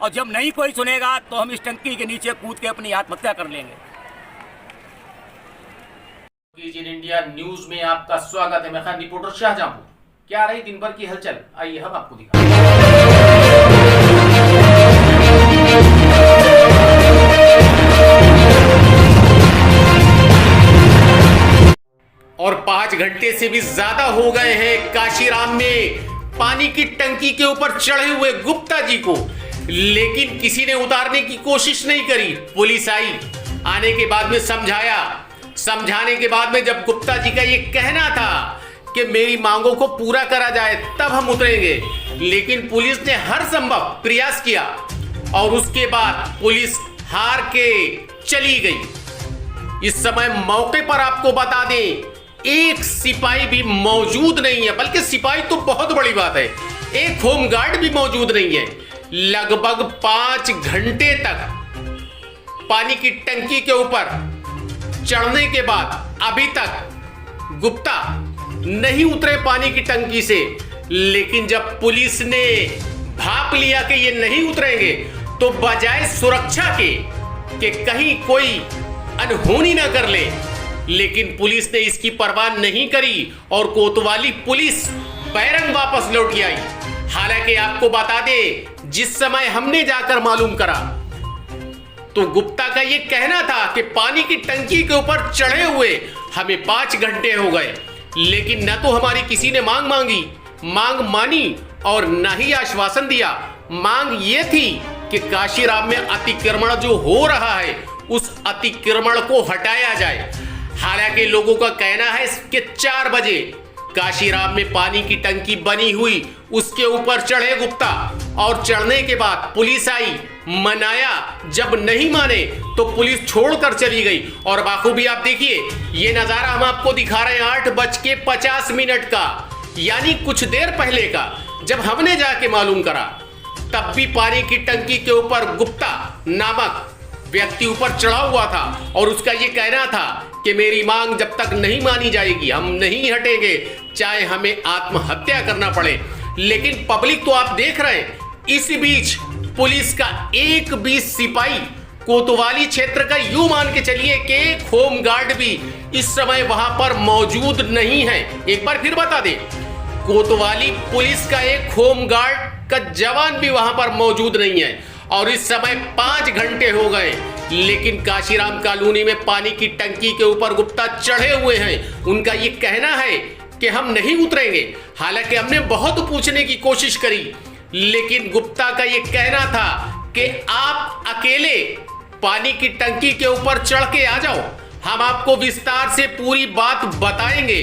और जब नहीं कोई सुनेगा तो हम इस टंकी के नीचे कूद के अपनी आत्महत्या कर लेंगे। इंडिया न्यूज में आपका स्वागत है। मैं खान रिपोर्टर शाहजहांपुर। क्या रही दिन भर की हलचल, आइए हम आपको दिखाते हैं। और 5 घंटे से भी ज्यादा हो गए हैं काशीराम में पानी की टंकी के ऊपर चढ़े हुए गुप्ता जी को, लेकिन किसी ने उतारने की कोशिश नहीं करी। पुलिस आई, आने के बाद में समझाने के बाद में जब गुप्ता जी का ये कहना था कि मेरी मांगों को पूरा करा जाए तब हम उतरेंगे, लेकिन पुलिस ने हर संभव प्रयास किया और उसके बाद पुलिस हार के चली गई। इस समय मौके पर आपको बता दें, एक सिपाही भी मौजूद नहीं है, बल्कि सिपाही तो बहुत बड़ी बात है, एक होमगार्ड भी मौजूद नहीं है। लगभग 5 घंटे तक पानी की टंकी के ऊपर चढ़ने के बाद अभी तक गुप्ता नहीं उतरे पानी की टंकी से। लेकिन जब पुलिस ने भाप लिया कि ये नहीं उतरेंगे, तो बजाय सुरक्षा के कहीं कोई अनहोनी ना कर ले, लेकिन पुलिस ने इसकी परवाह नहीं करी और कोतवाली पुलिस बैरंग वापस लौट आई। हालांकि आपको बता दे, जिस समय हमने जाकर मालूम करा तो गुप्ता का यह कहना था कि पानी की टंकी के ऊपर चढ़े हुए हमें 5 घंटे हो गए, लेकिन न तो हमारी किसी ने मांग मानी और न ही आश्वासन दिया। मांग ये थी कि काशीराम में अतिक्रमण जो हो रहा है उस अतिक्रमण को हटाया जाए। हालांकि लोगों का कहना है कि 4 बजे काशीराम में पानी की टंकी बनी हुई, उसके ऊपर चढ़े गुप्ता और चढ़ने के बाद पुलिस आई, मनाया, जब नहीं माने तो पुलिस छोड़कर चली गई। और बाखूबी आप देखिए, ये नजारा हम आपको दिखा रहे हैं 8:50 का, यानी कुछ देर पहले का। जब हमने जाके मालूम करा तब भी पानी की टंकी के ऊपर गुप्ता नामक व्यक्ति ऊपर चढ़ा हुआ था और उसका यह कहना था कि मेरी मांग जब तक नहीं मानी जाएगी हम नहीं हटेंगे, चाहे हमें आत्महत्या करना पड़े। लेकिन पब्लिक तो आप देख रहे हैं, इस बीच पुलिस का एक भी सिपाही कोतवाली क्षेत्र का यूं मान के चलिए कि एक होमगार्ड भी इस समय वहां पर मौजूद नहीं है। एक बार फिर बता दें, कोतवाली पुलिस का एक होमगार्ड का जवान भी वहां पर मौजूद नहीं है और इस समय 5 घंटे हो गए, लेकिन काशीराम कॉलोनी में पानी की टंकी के ऊपर गुप्ता चढ़े हुए हैं। उनका ये कहना है कि हम नहीं उतरेंगे। हालांकि हमने बहुत पूछने की कोशिश करी, लेकिन गुप्ता का ये कहना था कि आप अकेले पानी की टंकी के ऊपर चढ़ के आ जाओ, हम आपको विस्तार से पूरी बात बताएंगे।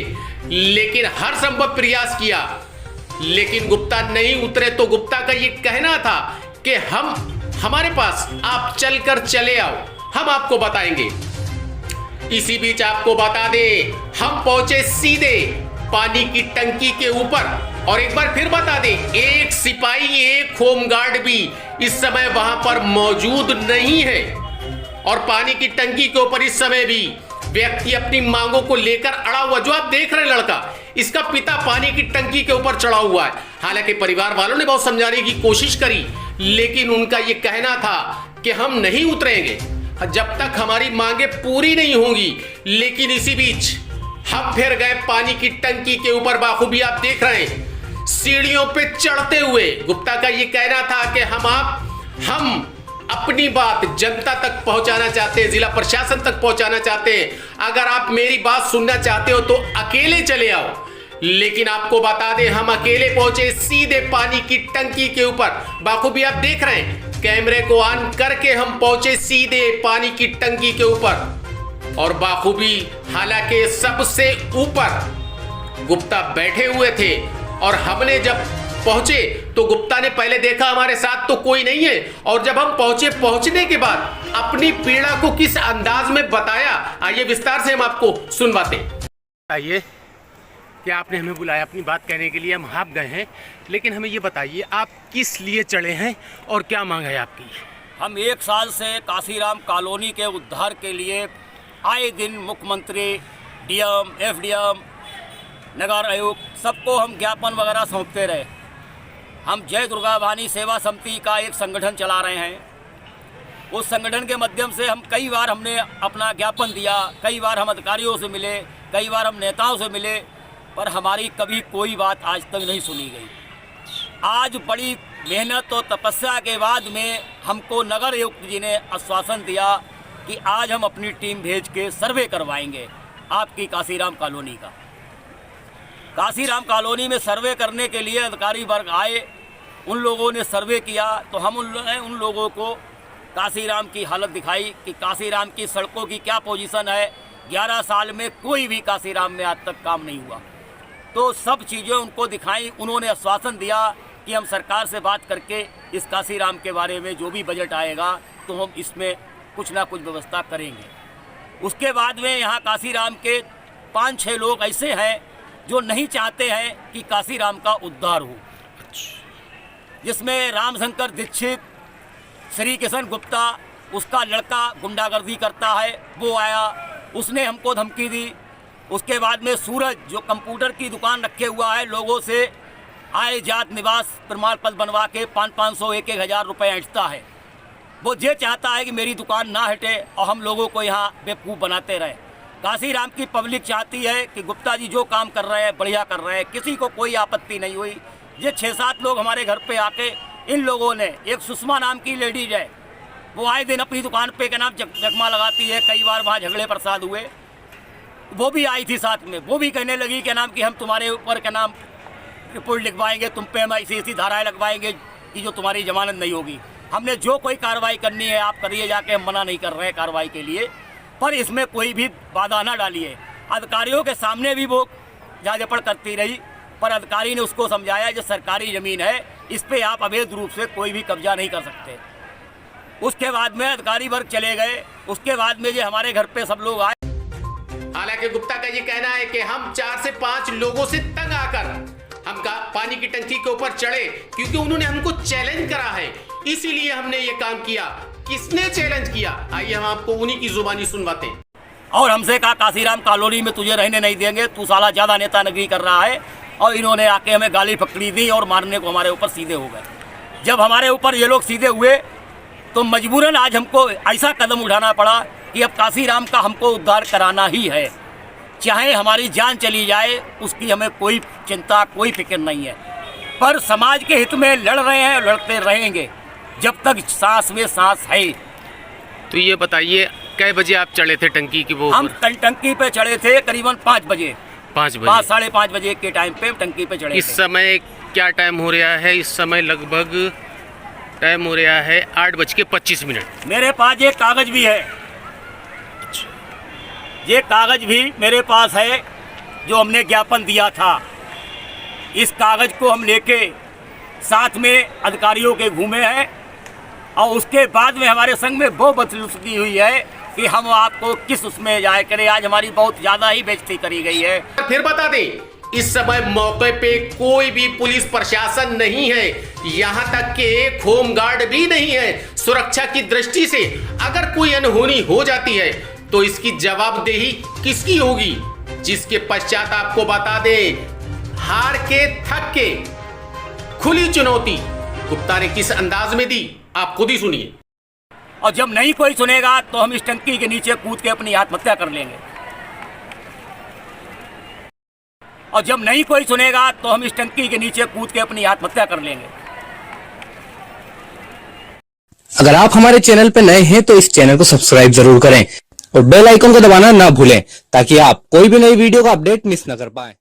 लेकिन हर संभव प्रयास किया, लेकिन गुप्ता नहीं उतरे। तो गुप्ता का ये कहना था कि हमारे पास आप चलकर चले आओ, हम आपको बताएंगे। इसी बीच आपको बता दें, हम पहुंचे सीधे पानी की टंकी के ऊपर और एक बार फिर बता दें, एक सिपाही एक होमगार्ड भी इस समय वहां पर मौजूद नहीं है और पानी की टंकी के ऊपर इस समय भी व्यक्ति अपनी मांगों को लेकर अड़ा हुआ। जो आप देख रहे हैं लड़का, इसका पिता पानी की टंकी के ऊपर चढ़ा हुआ है। हालांकि परिवार वालों ने बहुत समझाने की कोशिश करी, लेकिन उनका यह कहना था कि हम नहीं उतरेंगे जब तक हमारी मांगे पूरी नहीं होंगी। लेकिन इसी बीच हम फिर गए पानी की टंकी के ऊपर। बाखूबी आप देख रहे हैं, सीढ़ियों पे चढ़ते हुए गुप्ता का यह कहना था कि हम अपनी बात जनता तक पहुंचाना चाहते हैं, जिला प्रशासन तक पहुंचाना चाहते हैं। अगर आप मेरी बात सुनना चाहते हो तो अकेले चले आओ। लेकिन आपको बता दें, हम अकेले पहुंचे सीधे पानी की टंकी के ऊपर। बाखूबी आप देख रहे हैं, कैमरे को ऑन करके हम पहुंचे सीधे पानी की टंकी के ऊपर और बाखूबी, हालांकि सबसे ऊपर गुप्ता बैठे हुए थे और हमने जब पहुंचे तो गुप्ता ने पहले देखा हमारे साथ तो कोई नहीं है, और जब हम पहुंचने के बाद अपनी पीड़ा को किस अंदाज में बताया, आइए विस्तार से हम आपको सुनवाते। आइए, क्या आपने हमें बुलाया अपनी बात कहने के लिए? हम आप गए हैं, लेकिन हमें ये बताइए आप किस लिए चढ़े हैं और क्या मांग है आपकी? हम 1 साल से काशीराम कॉलोनी के उद्धार के लिए आए दिन मुख्यमंत्री, डीएम, एफडीएम, नगर आयुक्त सबको हम ज्ञापन वगैरह सौंपते रहे। हम जय दुर्गा भवानी सेवा समिति का एक संगठन चला रहे हैं। उस संगठन के माध्यम से हम कई बार हमने अपना ज्ञापन दिया, कई बार हम अधिकारियों से मिले, कई बार हम नेताओं से मिले, पर हमारी कभी कोई बात आज तक नहीं सुनी गई। आज बड़ी मेहनत और तपस्या के बाद में हमको नगर आयुक्त जी ने आश्वासन दिया कि आज हम अपनी टीम भेज के सर्वे करवाएंगे आपकी काशीराम कॉलोनी का। काशीराम कॉलोनी में सर्वे करने के लिए अधिकारी वर्ग आए, उन लोगों ने सर्वे किया तो हम उन लोगों को काशीराम की हालत दिखाई कि काशीराम की सड़कों की क्या पोजीशन है। 11 साल में कोई भी काशीराम में आज तक काम नहीं हुआ। तो सब चीज़ें उनको दिखाई। उन्होंने आश्वासन दिया कि हम सरकार से बात करके इस काशीराम के बारे में जो भी बजट आएगा तो हम इसमें कुछ ना कुछ व्यवस्था करेंगे। उसके बाद में यहाँ काशीराम के 5-6 लोग ऐसे हैं जो नहीं चाहते हैं कि काशीराम का उद्धार हो, जिसमें रामशंकर दीक्षित, श्री किशन गुप्ता, उसका लड़का गुंडागर्दी करता है, वो आया, उसने हमको धमकी दी। उसके बाद में सूरज जो कंप्यूटर की दुकान रखे हुआ है, लोगों से आय जात निवास प्रमाण पत्र बनवा के 500-500 1-1 रुपये ऐंठता है। वो ये चाहता है कि मेरी दुकान ना हटे और हम लोगों को यहाँ बेवकूफ़ बनाते रहे। काशीराम की पब्लिक चाहती है कि गुप्ता जी जो काम कर रहे हैं बढ़िया कर रहे हैं, किसी को कोई आपत्ति नहीं हुई। ये 6-7 लोग हमारे घर पे आके इन लोगों ने, एक सुषमा नाम की लेडीज है, वो आए दिन अपनी दुकान पे क्या नाम जगमा लगाती है, कई बार वहाँ झगड़े प्रसाद हुए, वो भी आई थी साथ में। वो भी कहने लगी क्या नाम कि हम तुम्हारे ऊपर क्या नाम रिपोर्ट लिखवाएंगे, तुम पे हम ऐसी धाराएँ लगवाएंगे कि जो तुम्हारी जमानत नहीं होगी। हमने जो कोई कार्रवाई करनी है आप करिए जाके, हम मना नहीं कर रहे हैं कार्रवाई के लिए, पर इसमें कोई भी बाधा ना डालिए। अधिकारियों के सामने भी वो जाजपड़ करती रही, पर अधिकारी ने उसको समझाया जो सरकारी ज़मीन है, इस पे आप अवैध रूप से कोई भी कब्जा नहीं कर सकते। उसके बाद में अधिकारी वर्ग चले गए। उसके बाद में जो हमारे घर पे सब लोग आए। हालांकि गुप्ता का ये कहना है कि हम 4 से 5 लोगों से तंग आकर हम पानी की टंकी के ऊपर चढ़े, क्योंकि उन्होंने हमको चैलेंज करा है, इसीलिए हमने ये काम किया। किसने चैलेंज किया, आइए हम आपको उन्हीं की जुबानी सुनवाते हैं। और हमसे कहा काशीराम कॉलोनी में तुझे रहने नहीं देंगे, तू साला ज़्यादा नेतागिरी कर रहा है। और इन्होंने आके हमें गाली पकड़ी दी और मारने को हमारे ऊपर सीधे हो गए। जब हमारे ऊपर ये लोग सीधे हुए तो मजबूरन आज हमको ऐसा कदम उठाना पड़ा कि अब काशीराम का हमको उद्धार कराना ही है, चाहे हमारी जान चली जाए, उसकी हमें कोई चिंता कोई फिक्र नहीं है। पर समाज के हित में लड़ रहे हैं, लड़ते रहेंगे जब तक सांस में सांस है। तो ये बताइए कै बजे आप चढ़े थे टंकी की? वो हम टंकी पे चढ़े थे करीबन 5 बजे, 5-5:30 बजे के टाइम पे टंकी पे चढ़े। इस समय क्या टाइम हो रहा है? इस समय लगभग टाइम हो रहा है 8:25। मेरे पास ये कागज भी है, ये कागज भी मेरे पास है जो हमने ज्ञापन दिया था। इस कागज को हम लेके साथ में अधिकारियों के घूमे हैं और उसके बाद में हमारे संग में वो बदसलूकी हुई है कि हम आपको किस उसमें जाए करें। आज हमारी बहुत ज़्यादा ही बेइज्जती करी गई है। फिर बता दें, इस समय मौके पे कोई भी पुलिस प्रशासन नहीं है, यहाँ तक कि एक होमगार्ड भी नहीं है। सुरक्षा की दृष्टि से अगर कोई अनहोनी हो जाती है तो इसकी जवाबदेही किसकी होगी? जिसके पश्चात आपको बता दें, हार के थक के खुली चुनौती गुप्ता ने किस अंदाज में दी, आप खुद ही सुनिए। और जब नहीं कोई सुनेगा तो हम इस टंकी के नीचे कूद के अपनी आत्महत्या कर लेंगे। और जब नहीं कोई सुनेगा तो हम इस टंकी के नीचे कूद के अपनी आत्महत्या कर लेंगे। अगर आप हमारे चैनल पर नए हैं तो इस चैनल को सब्सक्राइब जरूर करें और बेल आइकन को दबाना ना भूलें, ताकि आप कोई भी नई वीडियो का अपडेट मिस न कर पाएं।